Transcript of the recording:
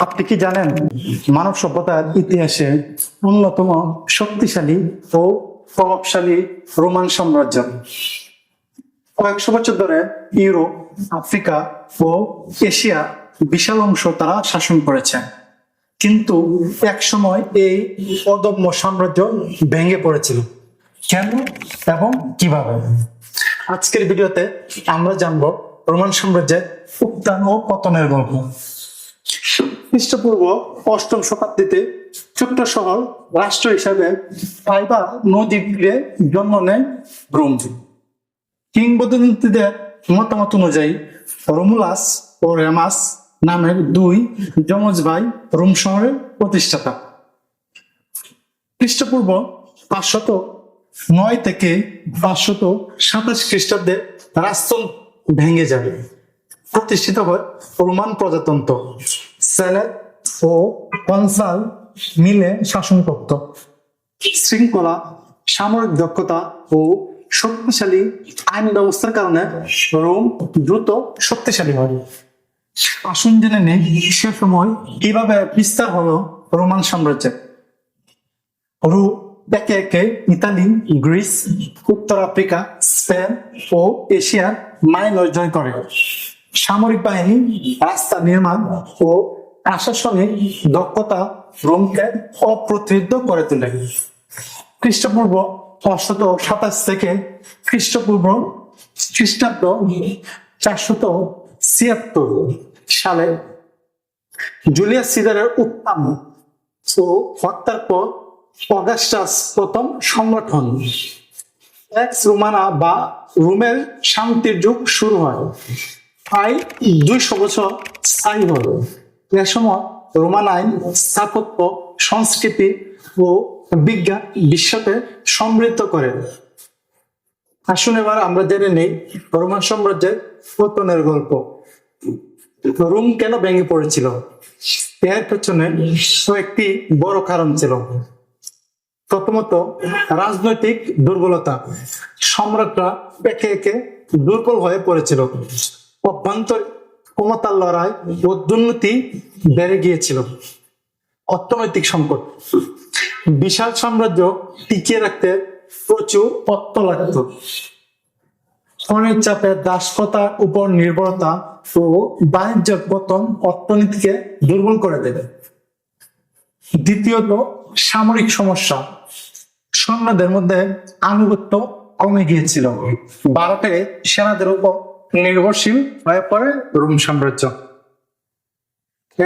আপনি কি জানেন মানব সভ্যতার ইতিহাসে অন্যতম শক্তিশালী ও প্রভাবশালী রোমান সাম্রাজ্য কয়েকশো বছর ধরে ইউরোপ, আফ্রিকা ও এশিয়া বিশাল অংশ তারা শাসন করেছে। কিন্তু এক সময় এই অদম্য সাম্রাজ্য ভেঙে পড়েছিল। কেন এবং কিভাবে? আজকের ভিডিওতে আমরা জানবো রোমান সাম্রাজ্যের উত্থান ও পতনের গল্প। খ্রিস্টপূর্ব অষ্টম শতাব্দীতে ছোট্ট শহর রাষ্ট্র হিসাবে ফাইবা নদী তীরে জন্ম নেয় রোম। কিংবদন্তীদের মতামত অনুযায়ী রোমুলাস ও রেমাস নামের দুই যমজ ভাই রোম শহরের প্রতিষ্ঠাতা। খ্রিস্টপূর্ব 509 থেকে 527 খ্রিস্টাব্দে রাষ্ট্র ভেঙে যাবে। প্রতিষ্ঠিত হয় রোমান প্রজাতন্ত্র। সেনেট ও কনসাল মিলে শাসন করত। শৃঙ্খলা, সামরিক দক্ষতা ও শক্তিশালী আইন ব্যবস্থার কারণে রোম দ্রুত শক্তিশালী হয়। আসুন জেনে নেই সে সময় কিভাবে বিস্তার হলো রোমান সাম্রাজ্যের। রোম একে একে ইতালি, গ্রিস, উত্তর আফ্রিকা, স্পেন ও এশিয়ার মাইনর জয় করে। সামরিক বাহিনী, রাস্তা নির্মাণ ও প্রশাসনিক দক্ষতা রোমকে অপ্রতিরোধ করে তোলে। খ্রিস্টপূর্ব 527 থেকে খ্রিস্টাব্দ 476 সালে জুলিয়াস সিজারের উত্থান ও হত্যার পর অগাস্টাস প্রথম সম্রাট হন। এক্স রোমানা বা রোমের শান্তির যুগ শুরু হয়। প্রায় 200 বছর স্থায়ী হল। এ সময় রোমান আইন, স্থাপত্য, সংস্কৃতি ও বিজ্ঞান বিশ্বকে সমৃদ্ধ করে। আসুন এবার আমরা জেনে নেই রোমান সাম্রাজ্যের পতনের গল্প। রোম কেন ভেঙে পড়েছিল? এর পেছনে কয়েকটি বড় কারণ ছিল। প্রথমত, রাজনৈতিক দুর্বলতা। সম্রাটরা একে একে দুর্বল হয়ে পড়েছিল। অভ্যন্তরীণ ক্ষমতার লড়াই ও দুর্নীতি বেড়ে গিয়েছিল। অর্থনৈতিক সংকট। বিশাল সাম্রাজ্য টিকিয়ে রাখতে প্রচুর অর্থ লাগত। খনির চাপে দাসপ্রথার উপর নির্ভরতা ও বাণিজ্যের পতন অর্থনীতিকে দুর্বল করে দেবে। দ্বিতীয়ত, সামরিক সমস্যা। সৈন্যদের মধ্যে আনুগত্য কমে গিয়েছিল। ভারতে সেনাদের উপর নির্ভরশীল হয়ে পড়ে রোম সাম্রাজ্য।